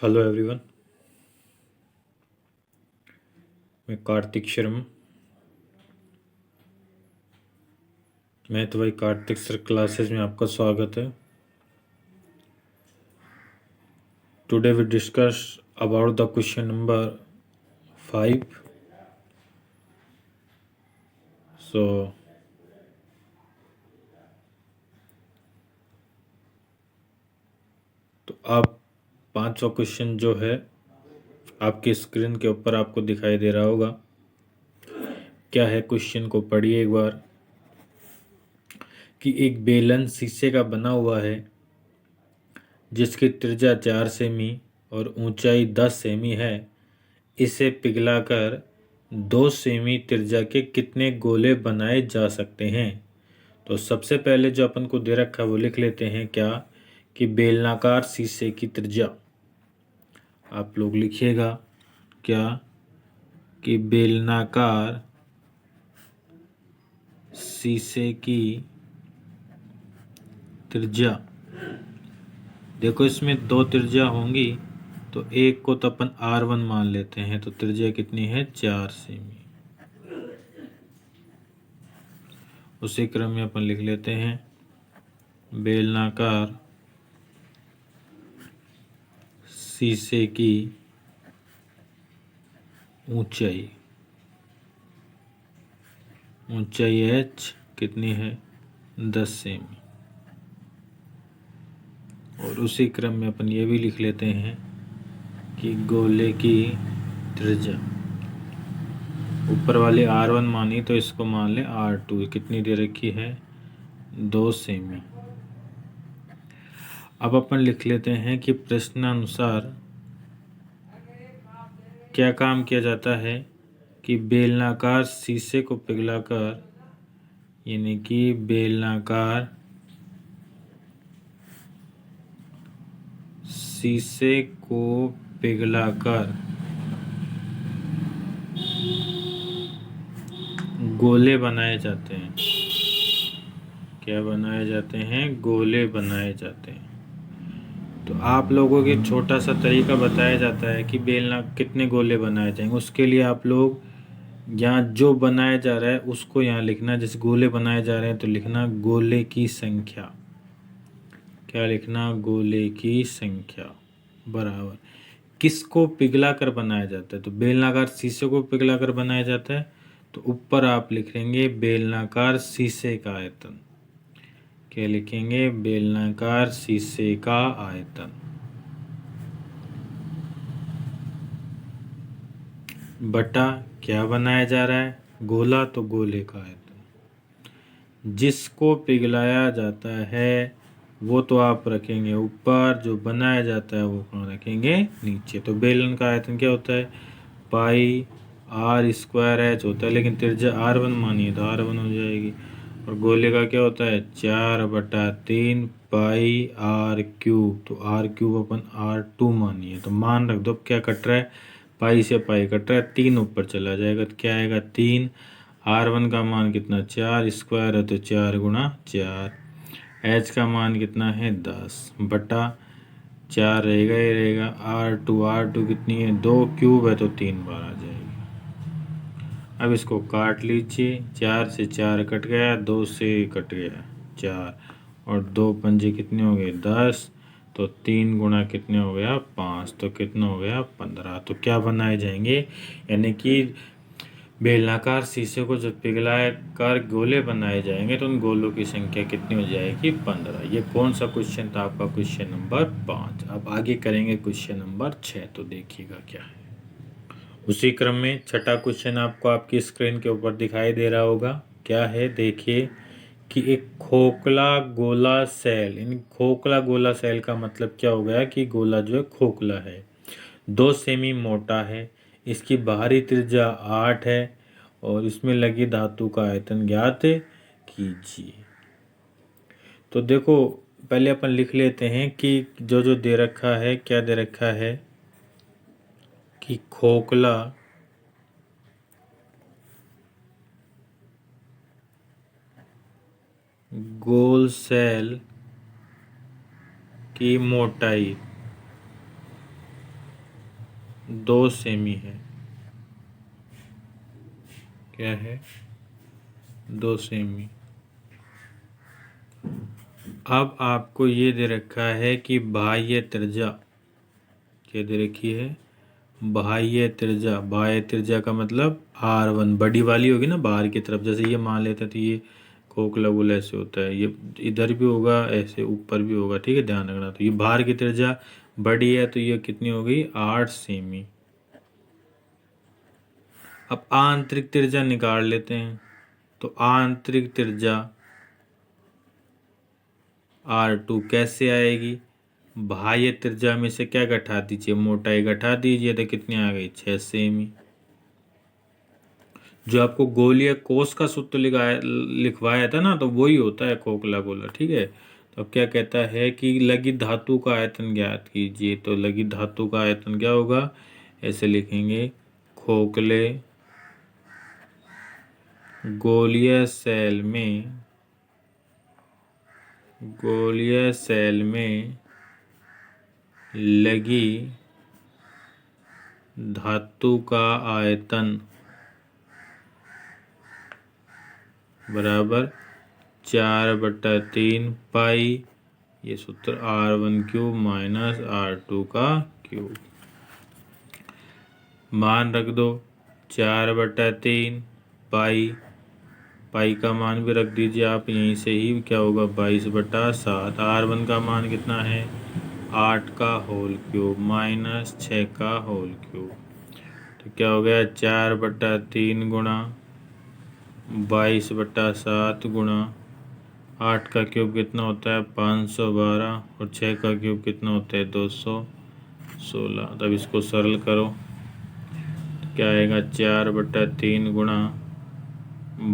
Hello everyone. मैं कार्तिक शर्मा। मैं तो भाई कार्तिक सर क्लासेस में आपका स्वागत है। Today we discuss about the question number 5। So तो आप पांचवा क्वेश्चन जो है आपकी स्क्रीन के ऊपर आपको दिखाई दे रहा होगा। क्या है क्वेश्चन को पढ़िए एक बार। कि एक बेलन शीशे का बना हुआ है जिसकी त्रिज्या 4 सेमी और ऊंचाई 10 सेमी है। इसे पिघलाकर 2 सेमी त्रिज्या के कितने गोले बनाए जा सकते हैं। तो सबसे पहले जो अपन को दे रखा है वो लिख लेते हैं। क्या कि बेलनाकार शीशे की त्रिज्या। आप लोग लिखिएगा क्या कि बेलनाकार शीशे की त्रिज्या। देखो इसमें 2 त्रिज्या होंगी तो एक को तो अपन R1 मान लेते हैं। तो त्रिज्या कितनी है 4 सेमी। उसी क्रम में अपन लिख लेते हैं बेलनाकार शीशे की ऊंचाई। ऊंचाई h कितनी है 10 सेमी। और उसी क्रम में अपन ये भी लिख लेते हैं कि गोले की त्रिज्या। ऊपर वाले R1 मानी तो इसको मान ले R2। कितनी दे रखी है 2 सेमी। अब अपन लिख लेते हैं कि प्रश्नानुसार क्या काम किया जाता है कि बेलनाकार शीशे को पिघलाकर यानी कि बेलनाकार शीशे को पिघलाकर गोले बनाए जाते हैं। क्या बनाए जाते हैं गोले बनाए जाते हैं। तो आप लोगों के छोटा सा तरीका बताया जाता है कि बेलना कितने गोले बनाए जाएंगे। उसके लिए आप लोग यहाँ जो बनाया जा रहा है उसको यहाँ लिखना। जैसे गोले बनाए जा रहे हैं तो लिखना गोले की संख्या। क्या लिखना गोले की संख्या बराबर किसको पिघला कर बनाया जाता है। तो बेलनाकार शीशे को पिघला कर बनाया जाता है। तो ऊपर आप लिखेंगे बेलनाकार शीशे का आयतन। क्या लिखेंगे बेलनाकार शीशे का आयतन बटा क्या बनाया जा रहा है गोला। तो गोले का आयतन जिसको पिघलाया जाता है वो तो आप रखेंगे ऊपर, जो बनाया जाता है वो कहाँ रखेंगे नीचे। तो बेलन का आयतन क्या होता है पाई R स्क्वायर H होता है। लेकिन त्रिज्या R1 मानिए तो R1 हो जाएगी। और गोले का क्या होता है 4/3 पाई R³ तो R³ अपन R2 मानिए। तो मान रख दो क्या कट रहा है पाई से पाई कट रहा है 3 ऊपर चला जाएगा तो क्या आएगा 3। R1 का मान कितना 4 स्क्वायर है तो 4×4। H का मान कितना है 10 बटा 4 रहेगा ही रहेगा। R2 कितनी है 2 क्यूब है तो 3 बार आ जाएगी। अब इसको काट लीजिए। 4 से 4 कट गया 2 से कट गया 4 और 2 पंजे कितने हो गए 10। तो 3 गुणा कितने हो गया 5 तो कितना हो गया 15। तो क्या बनाए जाएंगे यानी कि बेलनाकार शीशे को जब पिघलाए कर गोले बनाए जाएंगे तो उन गोलों की संख्या कितनी हो जाएगी 15। ये कौन सा क्वेश्चन था आपका क्वेश्चन नंबर 5। अब आगे करेंगे क्वेश्चन नंबर 6। तो देखिएगा क्या है। उसी क्रम में छठा क्वेश्चन आपको आपकी स्क्रीन के ऊपर दिखाई दे रहा होगा। क्या है देखिए कि एक खोखला गोला सेल। इन खोखला गोला सेल का मतलब क्या हो गया कि गोला जो है खोखला है 2 सेमी मोटा है। इसकी बाहरी त्रिज्या 8 है और इसमें लगी धातु का आयतन ज्ञात कीजिए। तो देखो पहले अपन लिख लेते हैं कि जो जो दे रखा है क्या दे रखा है कि खोखला गोल सेल की मोटाई 2 सेमी है। क्या है? 2 सेमी। अब आपको ये दे रखा है कि बाह्य त्रिज्या, क्या दे रखी है? बाह्य त्रिज्या। बाह्य त्रिज्या का मतलब R1 बड़ी वाली होगी ना बाहर की तरफ, जैसे ये मान लेते तो ये खोखला गोल ऐसे होता है, ये इधर भी होगा ऐसे, ऊपर भी होगा, ठीक है, ध्यान रखना। तो ये बाहर की त्रिज्या बड़ी है तो ये कितनी हो गई? 8 सेमी। अब आंतरिक त्रिज्या निकाल लेते हैं। तो आंतरिक त्रिज्या R2 कैसे आएगी? बाह्य त्रिज्या में से क्या घटा दीजिए? मोटाई घटा दीजिए, तो कितनी आ गई? 6 सेमी। जो आपको गोलीय कोष का सूत्र लिखवाया था ना, तो वही होता है खोखला गोला, ठीक है। तो अब क्या कहता है कि लगी धातु का आयतन ज्ञात कीजिए। तो लगी धातु का आयतन क्या होगा? ऐसे लिखेंगे, खोखले गोलीय सेल में लगी धातु का आयतन बराबर 4/3 पाई, ये सूत्र R1 क्यूब माइनस R2 का क्यूब। मान रख दो 4/3 पाई, पाई का मान भी रख दीजिए आप यहीं से ही, क्या होगा? 22/7। R1 का मान कितना है? 8 का होल क्यूब माइनस 6 का होल क्यूब। तो क्या हो गया? 4/3 गुणा 22/7 गुणा 8 का क्यूब कितना होता है? 512, और 6 का क्यूब कितना होता है? 216। तब इसको सरल करो, तो क्या आएगा? 4/3 गुणा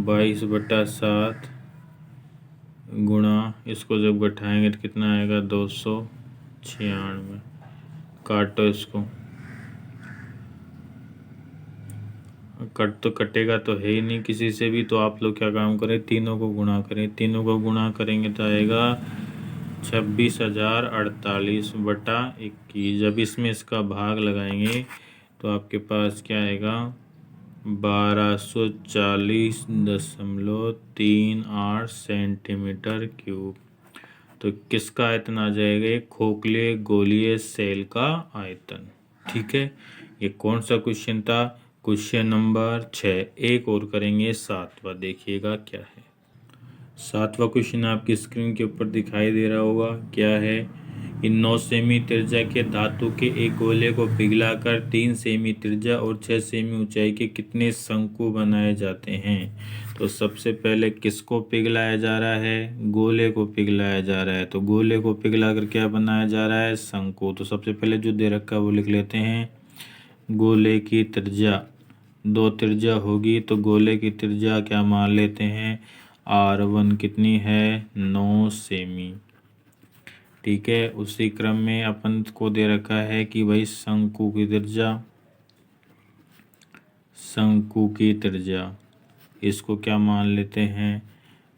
22/7 गुणा, इसको जब घटाएंगे तो कितना आएगा? 296। काटो इसको, कट तो कटेगा तो है ही नहीं किसी से भी। तो आप लोग क्या काम करें? तीनों को गुणा करें। तीनों को गुणा करेंगे तो आएगा 26,048/21। जब इसमें इसका भाग लगाएंगे तो आपके पास क्या आएगा? 1240.38 सेंटीमीटर क्यूब। तो किसका आयतन आ जाएगा? एक खोखले गोलीय सेल का आयतन, ठीक है। ये कौन सा क्वेश्चन था? Question number 6। एक और करेंगे 7वां, देखिएगा क्या है। 7वां क्वेश्चन आपकी स्क्रीन के ऊपर दिखाई दे रहा होगा। क्या है? इन 9 सेमी त्रिज्या के धातु के एक गोले को पिघलाकर 3 सेमी त्रिज्या और 6 सेमी ऊंचाई के कितने शंकु बनाए जाते हैं? तो सबसे पहले किसको पिघलाया जा रहा है? गोले को पिघलाया जा रहा है। तो गोले को पिघलाकर क्या बनाया जा रहा है? शंकु। तो सबसे पहले जो दे रखा है वो लिख लेते हैं। गोले की त्रिज्या, 2 त्रिज्या होगी तो गोले की त्रिज्या क्या मान लेते हैं? R1 कितनी है? 9 सेमी, ठीक है। उसी क्रम में अपन को दे रखा है कि भाई शंकु की त्रिज्या, इसको क्या मान लेते हैं?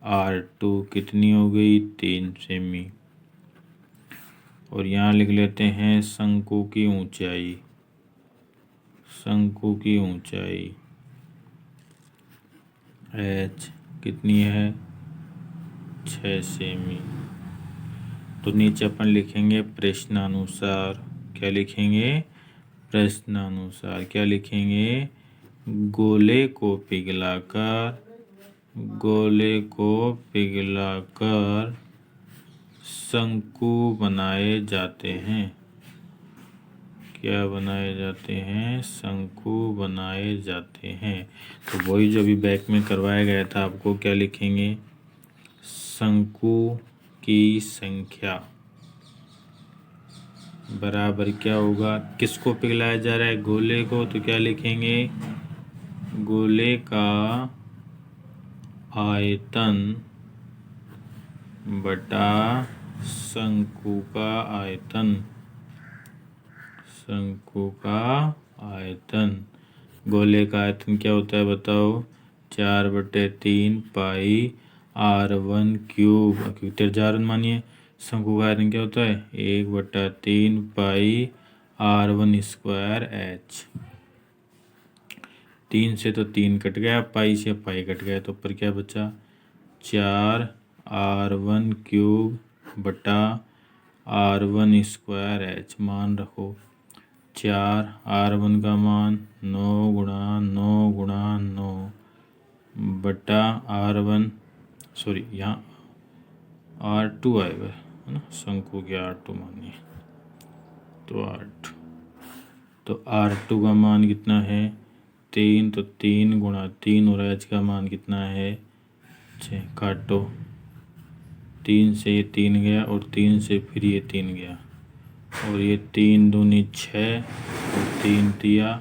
R2 कितनी हो गई? 3 सेमी। और यहाँ लिख लेते हैं शंकु की ऊंचाई, H कितनी है? 6 सेमी। तो नीचे अपन लिखेंगे प्रश्नानुसार। क्या लिखेंगे? प्रश्नानुसार क्या लिखेंगे? गोले को पिघलाकर शंकु बनाए जाते हैं। क्या बनाए जाते हैं? शंकु बनाए जाते हैं। तो वही जो अभी बैक में करवाया गया था आपको, क्या लिखेंगे? शंकु की संख्या बराबर क्या होगा? किसको पिघलाया जा रहा है? गोले को। तो क्या लिखेंगे? गोले का आयतन बटा शंकु का आयतन। गोले का आयतन क्या होता है बताओ? 4/3 पाई R1 क्यूब, त्रिज्या R1 मानिए। शंकु का आयतन क्या होता है? 1/3 पाई R1 स्क्वायर H। 3 से तो 3 कट गया, पाई से पाई कट गया, तो ऊपर क्या बचा 4R1 क्यूब बटा R1 स्क्वायर H। मान रखो 4R1 का मान 9 गुणा 9 गुणा 9 बटा R1, सॉरी यहाँ R2 आएगा है ना, शंकु के R2 मानिए, तो R2, तो R2 का मान कितना है 3, तो 3 गुणा 3 और H का मान कितना है 6। काटो, 3 से ये 3 गया और 3 से फिर ये 3 गया, और ये 3 दूनी 6 और 3 तिया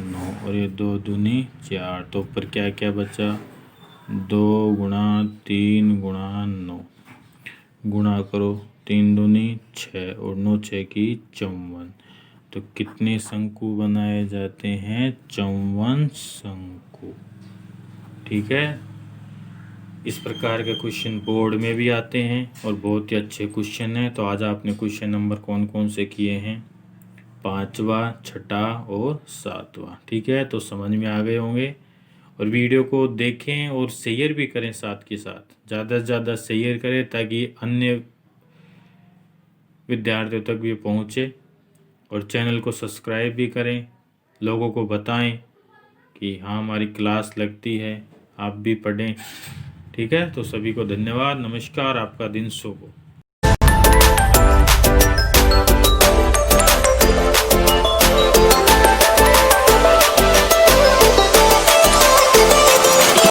9 और ये 2 दूनी 4, तो ऊपर क्या क्या बचा 2 गुणा 3 गुणा 9, गुणा करो 3 दूनी 6 और 9 6 की 54, तो कितने शंकु बनाए जाते हैं 54 शंकु। ठीक है, इस प्रकार के क्वेश्चन बोर्ड में भी आते हैं और बहुत ही अच्छे क्वेश्चन हैं। तो आज आपने क्वेश्चन नंबर कौन कौन से किए हैं 5वां, 6ठा और 7वां। ठीक है, तो समझ में आ गए होंगे, और वीडियो को देखें और शेयर भी करें, साथ के साथ ज़्यादा से ज़्यादा शेयर करें ताकि अन्य विद्यार्थियों तक भी पहुँचे, और चैनल को सब्सक्राइब भी करें, लोगों को बताएं कि हाँ हमारी क्लास लगती है, आप भी पढ़ें। ठीक है, तो सभी को धन्यवाद, नमस्कार, आपका दिन शुभ हो।